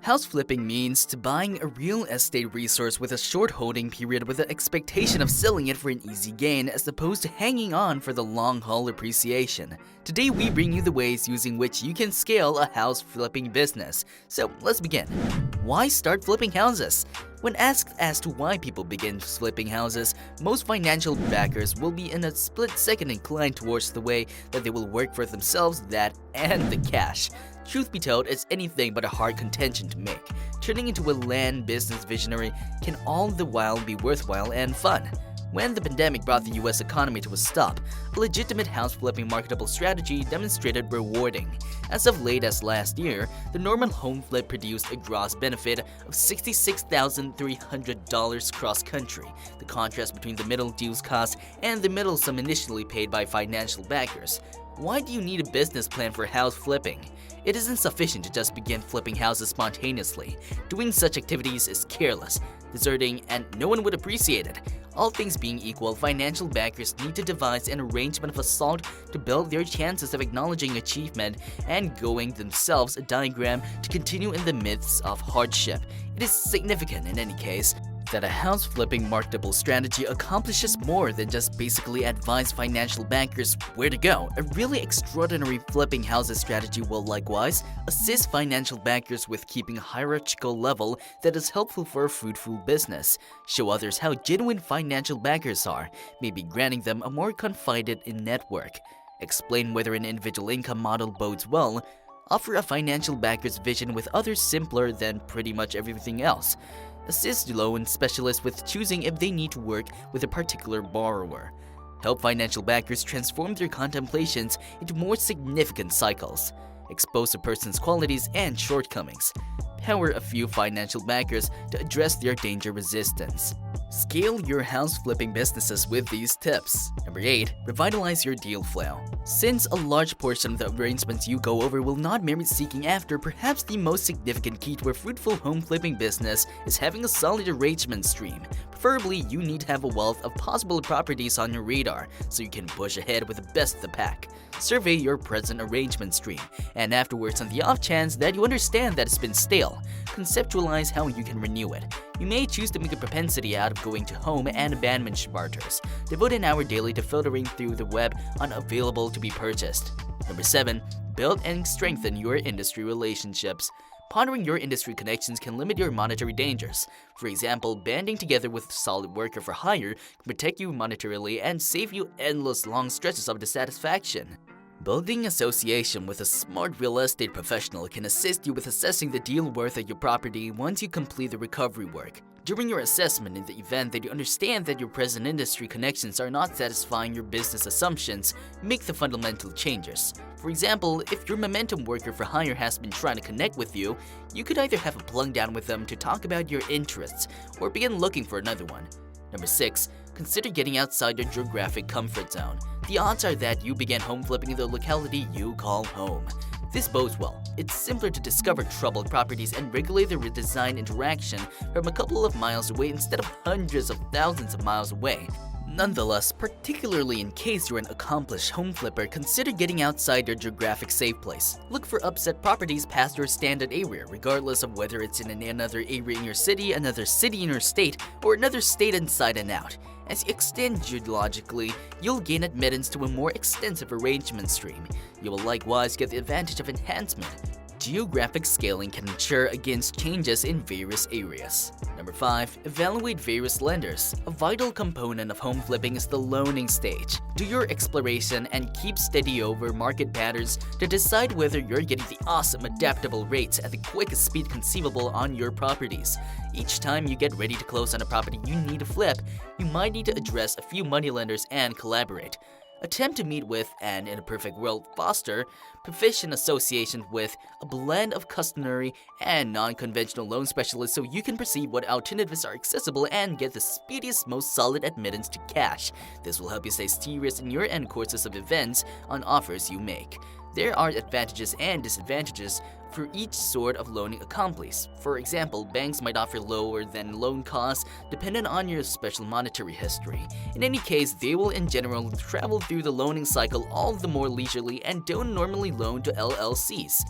House flipping means to buying a real estate resource with a short holding period with the expectation of selling it for an easy gain as opposed to hanging on for the long haul appreciation. Today we bring you the ways using which you can scale a house flipping business. So let's begin. Why start flipping houses? When asked as to why people begin flipping houses, most financial backers will be in a split second inclined towards the way that they will work for themselves, that, and the cash. Truth be told, it's anything but a hard contention to make. Turning into a land business visionary can all the while be worthwhile and fun. When the pandemic brought the US economy to a stop, a legitimate house flipping marketable strategy demonstrated rewarding. As of late as last year, the normal home flip produced a gross benefit of $66,300 cross-country, the contrast between the middle dues cost and the middle sum initially paid by financial backers. Why do you need a business plan for house flipping? It isn't sufficient to just begin flipping houses spontaneously. Doing such activities is careless, deserting, and no one would appreciate it. All things being equal, financial backers need to devise an arrangement of assault to build their chances of acknowledging achievement and going themselves a diagram to continue in the midst of hardship. It is significant in any case that a house flipping marketable strategy accomplishes more than just basically advise financial bankers where to go. A really extraordinary flipping houses strategy will likewise assist financial bankers with keeping a hierarchical level that is helpful for a fruitful business, show others how genuine financial bankers are, maybe granting them a more confided-in network, explain whether an individual income model bodes well, offer a financial backer's vision with others simpler than pretty much everything else, assist loan specialists with choosing if they need to work with a particular borrower, help financial backers transform their contemplations into more significant cycles, expose a person's qualities and shortcomings, power a few financial backers to address their danger resistance. Scale your house flipping businesses with these tips. Number 8. Revitalize your deal flow. Since a large portion of the arrangements you go over will not merit seeking after, perhaps the most significant key to a fruitful home flipping business is having a solid arrangement stream. Preferably, you need to have a wealth of possible properties on your radar so you can push ahead with the best of the pack. Survey your present arrangement stream, and afterwards, on the off chance that you understand that it's been stale, conceptualize how you can renew it. You may choose to make a propensity out of going to home and abandonment charters. Devote an hour daily to filtering through the web on available to be purchased. Number 7. Build and strengthen your industry relationships. Pondering your industry connections can limit your monetary dangers. For example, banding together with a solid worker for hire can protect you monetarily and save you endless long stretches of dissatisfaction. Building association with a smart real estate professional can assist you with assessing the deal worth of your property once you complete the recovery work. During your assessment, in the event that you understand that your present industry connections are not satisfying your business assumptions, make the fundamental changes. For example, if your momentum worker for hire has been trying to connect with you, you could either have a plug down with them to talk about your interests or begin looking for another one. Number 6. Consider getting outside your geographic comfort zone. The odds are that you begin home flipping in the locality you call home. This bodes well. It's simpler to discover troubled properties and regulate the redesign interaction from a couple of miles away instead of hundreds of thousands of miles away. Nonetheless, particularly in case you're an accomplished home flipper, consider getting outside your geographic safe place. Look for upset properties past your standard area, regardless of whether it's in another area in your city, another city in your state, or another state inside and out. As you extend geologically, you'll gain admittance to a more extensive arrangement stream. You will likewise get the advantage of enhancement. Geographic scaling can ensure against changes in various areas. Number 5. Evaluate various lenders. A vital component of home flipping is the loaning stage. Do your exploration and keep steady over market patterns to decide whether you're getting the awesome adaptable rates at the quickest speed conceivable on your properties. Each time you get ready to close on a property you need to flip, you might need to address a few moneylenders and collaborate. Attempt to meet with, and in a perfect world, foster, proficient association with a blend of customary and non-conventional loan specialists so you can perceive what alternatives are accessible and get the speediest, most solid admittance to cash. This will help you stay serious in your end courses of events on offers you make. There are advantages and disadvantages for each sort of loaning accomplice. For example, banks might offer lower than loan costs dependent on your special monetary history. In any case, they will in general travel through the loaning cycle all the more leisurely and don't normally loan to LLCs.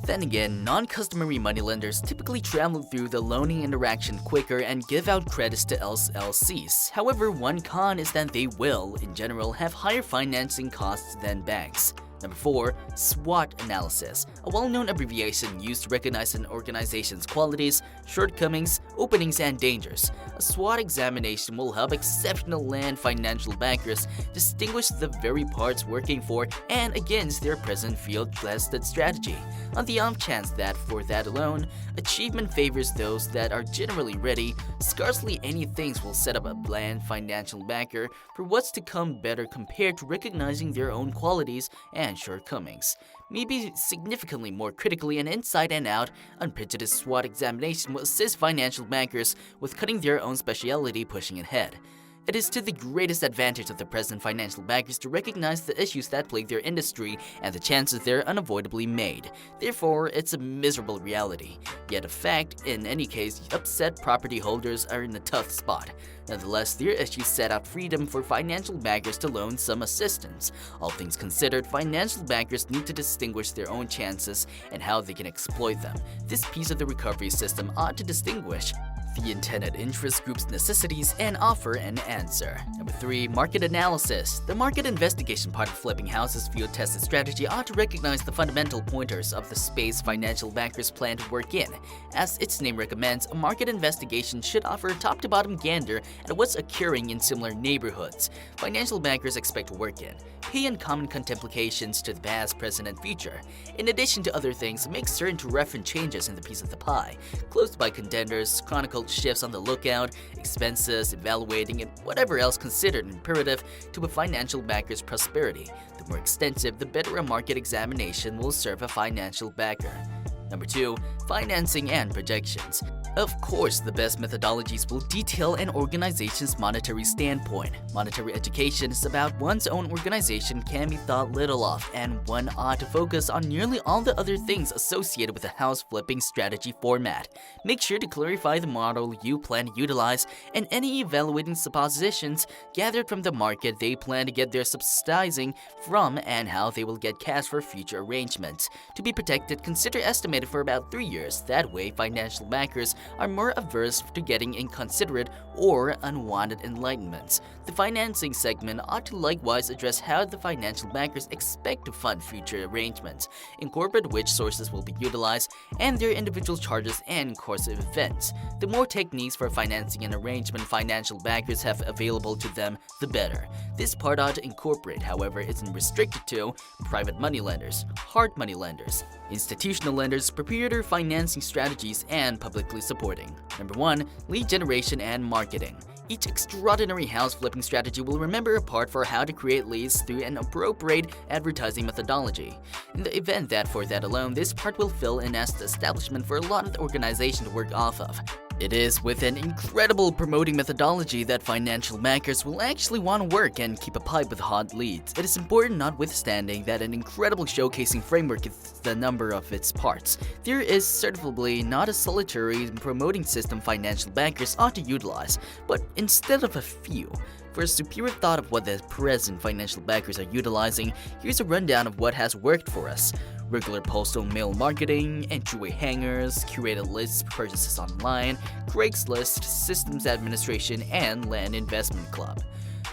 Then again, non-customary moneylenders typically travel through the loaning interaction quicker and give out credits to LLCs. However, one con is that they will, in general, have higher financing costs than banks. Number 4. SWOT analysis, a well-known abbreviation used to recognize an organization's qualities, shortcomings, openings, and dangers. A SWOT examination will help exceptional land financial backers distinguish the very parts working for and against their present field-tested strategy. On the off chance that, for that alone, achievement favors those that are generally ready, scarcely any things will set up a bland financial backer for what's to come better compared to recognizing their own qualities and shortcomings. Maybe significantly more critically, an inside and out, unprejudiced SWOT examination will assist financial bankers with cutting their own specialty pushing ahead. It is to the greatest advantage of the present financial bankers to recognize the issues that plague their industry and the chances they're unavoidably made. Therefore, it's a miserable reality. Yet a fact, in any case, upset property holders are in a tough spot. Nonetheless, their issues set out freedom for financial bankers to loan some assistance. All things considered, financial bankers need to distinguish their own chances and how they can exploit them. This piece of the recovery system ought to distinguish the intended interest group's necessities and offer an answer. Number 3. Market analysis. The market investigation part of flipping houses field-tested strategy ought to recognize the fundamental pointers of the space financial bankers plan to work in. As its name recommends, a market investigation should offer a top-to-bottom gander at what's occurring in similar neighborhoods financial bankers expect to work in. Pay uncommon contemplations to the past, present, and future. In addition to other things, make certain to reference changes in the piece of the pie, closed by contenders, chronicle shifts on the lookout, expenses, evaluating, and whatever else considered imperative to a financial banker's prosperity. The more extensive, the better a market examination will serve a financial backer. Number 2. Financing and projections. Of course, the best methodologies will detail an organization's monetary standpoint. Monetary education is about one's own organization can be thought little of, and one ought to focus on nearly all the other things associated with a house flipping strategy format. Make sure to clarify the model you plan to utilize and any evaluating suppositions gathered from the market they plan to get their subsidizing from and how they will get cash for future arrangements. To be protected, consider estimated for about 3 years. That way, financial bankers are more averse to getting inconsiderate or unwanted enlightenments. The financing segment ought to likewise address how the financial bankers expect to fund future arrangements, incorporate which sources will be utilized, and their individual charges and course of events. The more techniques for financing an arrangement financial bankers have available to them, the better. This part ought to incorporate, however, isn't restricted to private money lenders, hard money lenders, institutional lenders, proprietor financing strategies, and publicly supporting. Number 1. Lead generation and marketing. Each extraordinary house flipping strategy will remember a part for how to create leads through an appropriate advertising methodology. In the event that for that alone, this part will fill in as the establishment for a lot of the organization to work off of. It is with an incredible promoting methodology that financial bankers will actually want to work and keep a pipe with hot leads. It is important notwithstanding that an incredible showcasing framework is the number of its parts. There is certainly not a solitary promoting system financial bankers ought to utilize, but instead of a few. For a superior thought of what the present financial bankers are utilizing, here's a rundown of what has worked for us. Regular postal mail marketing, entryway hangers, curated lists, purchases online, Craigslist, systems administration, and land investment club.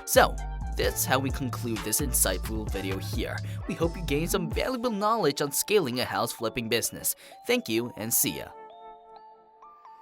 So, that's how we conclude this insightful video here. We hope you gained some valuable knowledge on scaling a house flipping business. Thank you and see ya.